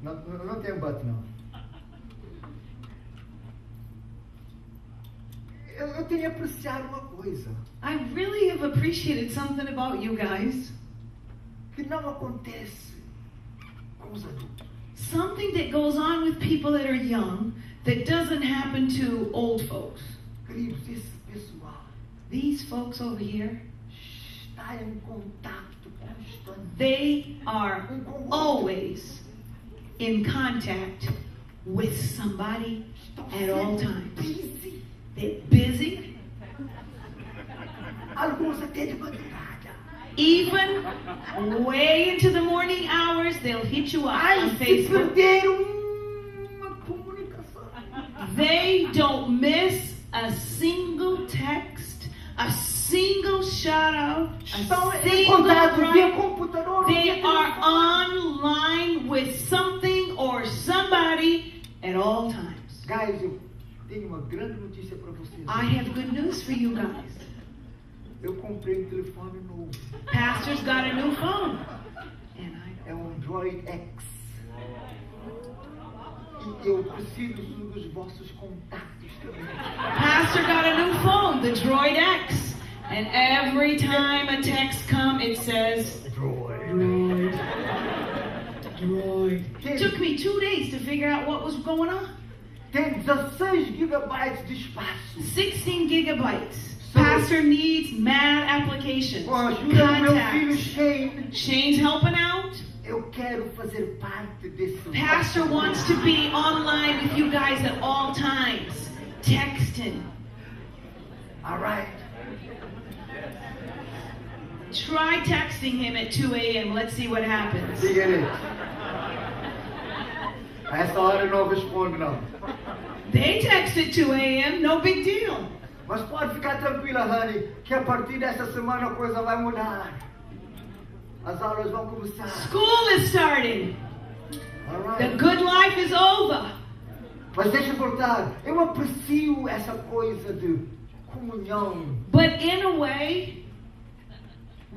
Não tem but, não. Eu tenho apreciado uma coisa. I really have appreciated something about you guys. Que não acontece com os adultos. Something that goes on with people that are young that doesn't happen to old folks. Queridos, esse pessoal These folks over here, está em contato constante. they are always in contact with somebody at all times. Busy. They're busy. Alguns até de madrugada. Even way into the morning hours, they'll hit you up on Se Facebook. perderam uma comunicação. They don't miss a single text, a single shout out, Estão a em single contato via write. computador. They via are telefone. online with something or somebody at all times. Guys, eu tenho uma grande notícia para vocês. I have good news for you guys. Eu comprei um telefone novo. Pastor's got a new phone. And I É um Android X. E eu preciso dos vossos contatos também. Pastor got a new phone, the Droid X. And every time a text comes, it says, Droid. Droid. It took me 2 days to figure out what was going on. Tem 16 gigabytes de espaço. 16 gigabytes. Pastor needs mad applications. Com a ajuda do meu filho Contacts. Shane, Shane's helping out. eu quero fazer parte desse. Pastor wants to be online with you guys at all times. Texting. All right. Try texting him at 2 a.m. Let's see what happens. Diga ele. A essa hora eu não respondo, não. They text at 2 a.m. No big deal. Mas pode ficar tranquila, Honey, que a partir dessa semana a coisa vai mudar. As aulas vão começar. School is starting. All The right. good life is over. Mas deixa eu voltar. Eu aprecio essa coisa de comunhão. But in a way,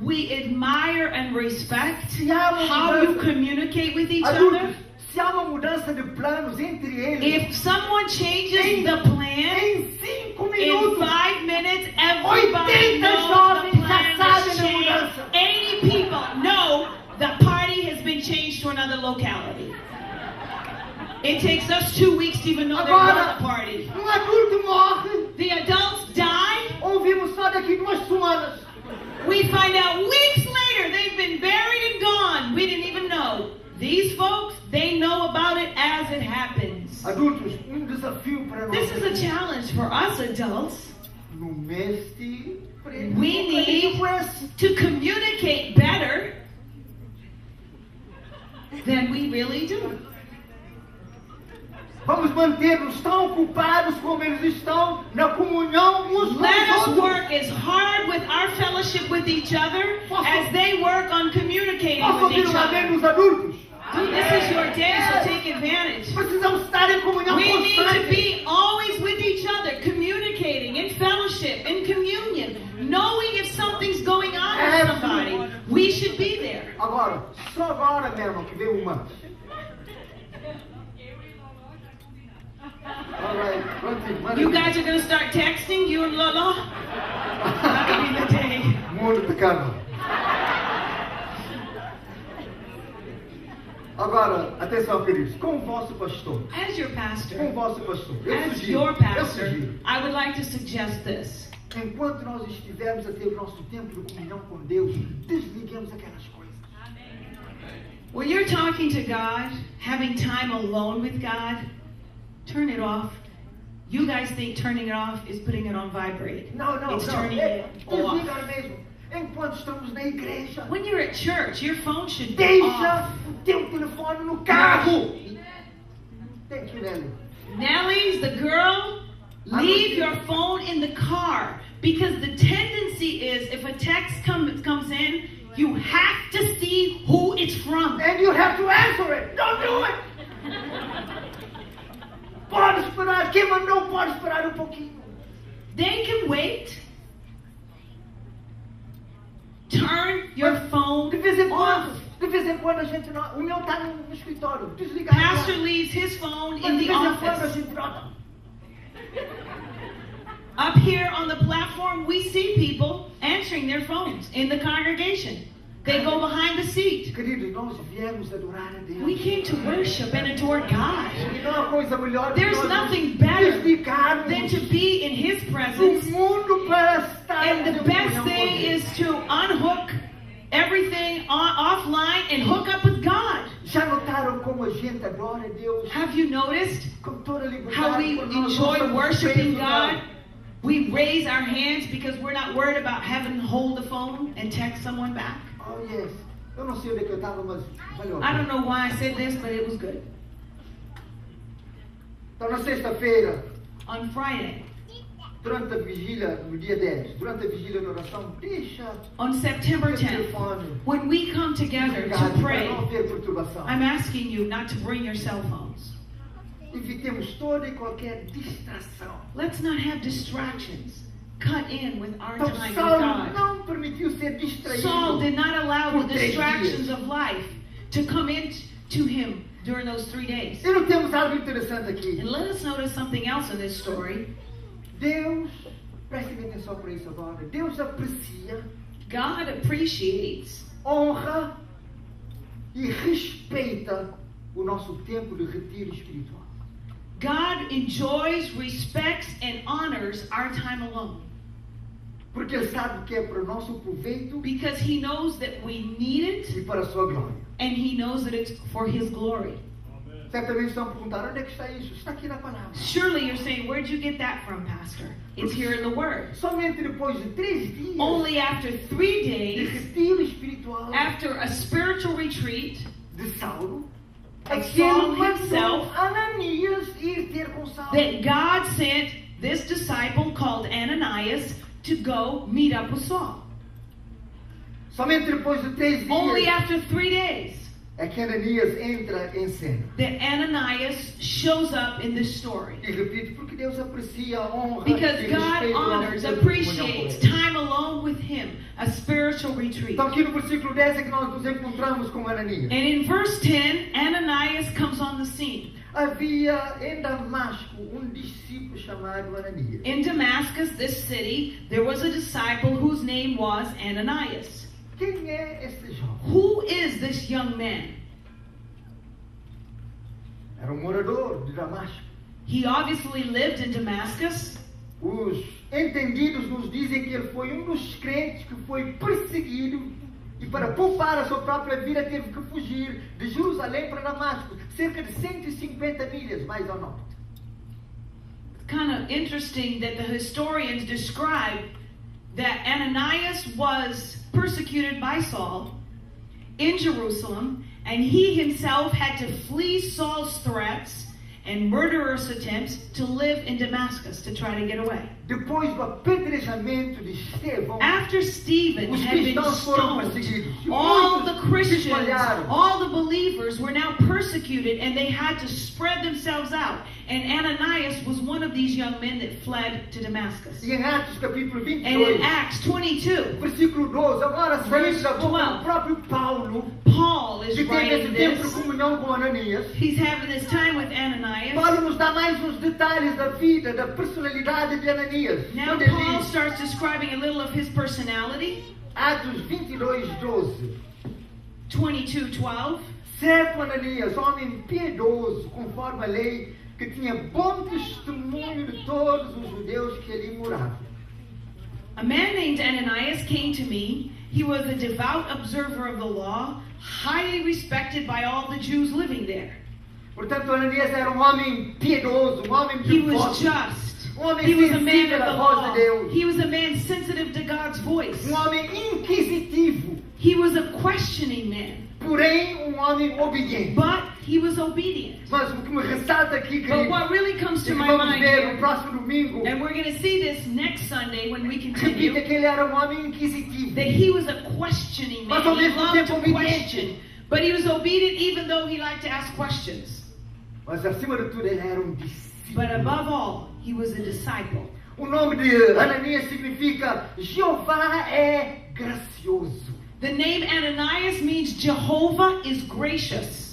we admire and respect how you communicate with each other. Adultos, se há uma mudança de planos entre eles, If someone changes the plan, em 5 in minutos, 5 minutes, everybody 80 knows the jovens já plan sabem has da changed. mudança. 80 people know the party has been changed to another locality. It takes us 2 weeks to even know they're Agora, at the party. adulto morre, The adults die. ouvimos só daqui 2 semanas. We find out weeks later they've been buried and gone. We didn't even know. These folks, they know about it as it happens. Adultos, desafio para nós. This is a challenge for us adults. No mês de We need to communicate better than we really do. Vamos manter-nos tão ocupados como eles estão na comunhão uns com Let os us outros. work as hard with our fellowship with each other as they work on communicating Posso with ouvir each uma vez other. nos adultos? Dude, this is your day, so take advantage. Precisamos estar em comunhão We need to constante. be always with each other, communicating in fellowship, in communion, knowing if something's going on with somebody. We should be there. Agora, só agora mesmo que veio uma. All right, continue. You guys are going to start texting, you and Lola? That'll be the day. Mundo pecado. Agora, atenção, queridos. Com o vosso pastor. As your Com o pastor, vosso pastor. Eu as sugiro. your Eu pastor, sugiro. I would like to suggest this. Enquanto nós estivermos a ter o nosso tempo de comunhão com Deus, desliguemos aquelas coisas. When you're talking to God, having time alone with God, turn it off. You guys think turning it off is putting it on vibrate. Não, não, It's não. turning it off. Desliga mesmo. Enquanto estamos na igreja, When you're at church, your phone should be deixa off. o teu telefone no carro. Thank you, Nelly. Nelly's the girl. Leave your phone in the car, because the tendency is if a text comes in, you have to see who it's from. And you have to answer it. Don't do it. Pode esperar. Quem mandou pode esperar um pouquinho. They can wait. Turn your phone De vez em quando, off. de vez vez em quando a gente não, o meu está no escritório, desligado. Pastor leaves his phone Mas in de the vez em quando a office. gente nota. Up here on the platform, we see people answering their phones in the congregation. They go behind the seat. Queridos, nós viemos adorar a Deus. We came to worship and adore God. E não há coisa melhor que There's nós nothing better dedicarmos than to be in His no presence. mundo para estar And the em best comunhão com thing Deus. is to unhook everything offline and hook up with God. Já notaram como a gente adora a Deus Have you noticed com toda a liberdade? how we quando nós não enjoy estamos worshiping presos a- God? We raise our hands because we're not worried about having to hold the phone and text someone back. Oh, yes. Eu não sei onde é que eu estava, mas valeu. I don't know why I said this, but it was good. Então, na sexta-feira, On Friday, durante a vigília, no dia 10, durante a vigília da oração, deixa on September o 10th, telefone when we come together ligado to para pray, não haver perturbação. I'm asking you not to bring your cell phones. Evitemos toda e qualquer distração. Let's not have distractions cut in with our Então, time with Saulo God. não permitiu ser distraído. Saul did not allow por the 3 distractions dias. of life to come into him during those 3 days. E não temos algo interessante aqui. And let us notice something else in this story. Deus, prestem atenção para isso agora. Deus aprecia, God appreciates honra e respeita o nosso tempo de retiro espiritual. God enjoys, respects, and honors our time alone Porque Ele sabe que é para o nosso proveito because He knows that we need it e para a sua glória. and He knows that it's for His glory. Certamente estão a perguntar, onde é que está isso? Está aqui na palavra. Surely you're saying, where'd you get that from, Pastor? It's here in the Word. Somente depois de 3 dias Only after 3 de days, retiro espiritual after a spiritual retreat, de Saulo, é of que Ele Saul mandou himself, Ananias ir ter com Saulo. that God sent this disciple called Ananias to go meet up with Saul. Somente depois de 3 dias Only after 3 days é que Ananias entra em cena. that Ananias shows up in this story. E repito, porque Deus aprecia, honra Because e God respeita o honors, nosso tempo de comunhão appreciates com Ele. time alone with Him, a spiritual retreat. Então aqui no versículo 10 é que nós nos encontramos com Ananias. And in verse 10, Ananias comes on the scene. Havia em Damasco discípulo chamado Ananias. In Damascus, this city, there was a disciple whose name was Ananias. Quem é esse jovem? Who is this young man? Era um morador de Damasco. He obviously lived in Damascus. Os entendidos nos dizem que ele foi dos crentes que foi perseguido e para poupar a sua própria vida teve que fugir de Jerusalém para Damasco, cerca de 150 milhas mais ao norte. Kind of interesting that the historians describe that Ananias was persecuted by Saul in Jerusalem, and he himself had to flee Saul's threats and murderous attempts to live in Damascus to try to get away. Depois do apedrejamento de Estevão, After Stephen os had been cristãos foram stoned, perseguidos. E all muitos the se Christians, espalharam. all the believers were now persecuted and they had to spread themselves out. And Ananias was one of these young men that fled to Damascus. E em Atos capítulo And in 22, Acts 22, versículo 12, agora Verse saindo da boca 12. do próprio Paulo, Paul is que teve esse writing tempo de this. comunhão com Ananias, He's having this time with Ananias. Paulo nos dá mais uns detalhes da vida, da personalidade de Ananias. Now Quando ele Paul diz, starts describing a little of his personality. Atos 22:12. 22:12. Certo Ananias, homem piedoso, conforme a lei, que tinha bom testemunho de todos os judeus que ali moravam. A man named Ananias came to me. He was a devout observer of the law, highly respected by all the Jews living there. Portanto, Ananias era homem piedoso, homem He was devoto, just. homem He was a man sensível of à the voz law. de Deus, He was a man sensitive to God's voice. homem inquisitivo, He was a questioning man, porém homem obediente. but he was obedient. Mas o que me ressalta aqui, But querido, what really comes e to que my vamos mind ver no here, próximo domingo, and we're going to see this next Sunday when we repita continue, que ele era homem inquisitivo. that he was a questioning Mas man. ao He mesmo loved tempo to obediente. question, but he was obedient even though he liked to ask questions. Mas acima de tudo ele era But discípulo. above all, he was a disciple. O nome de Ananias significa Jeová é gracioso. The name Ananias means Jehovah is gracious.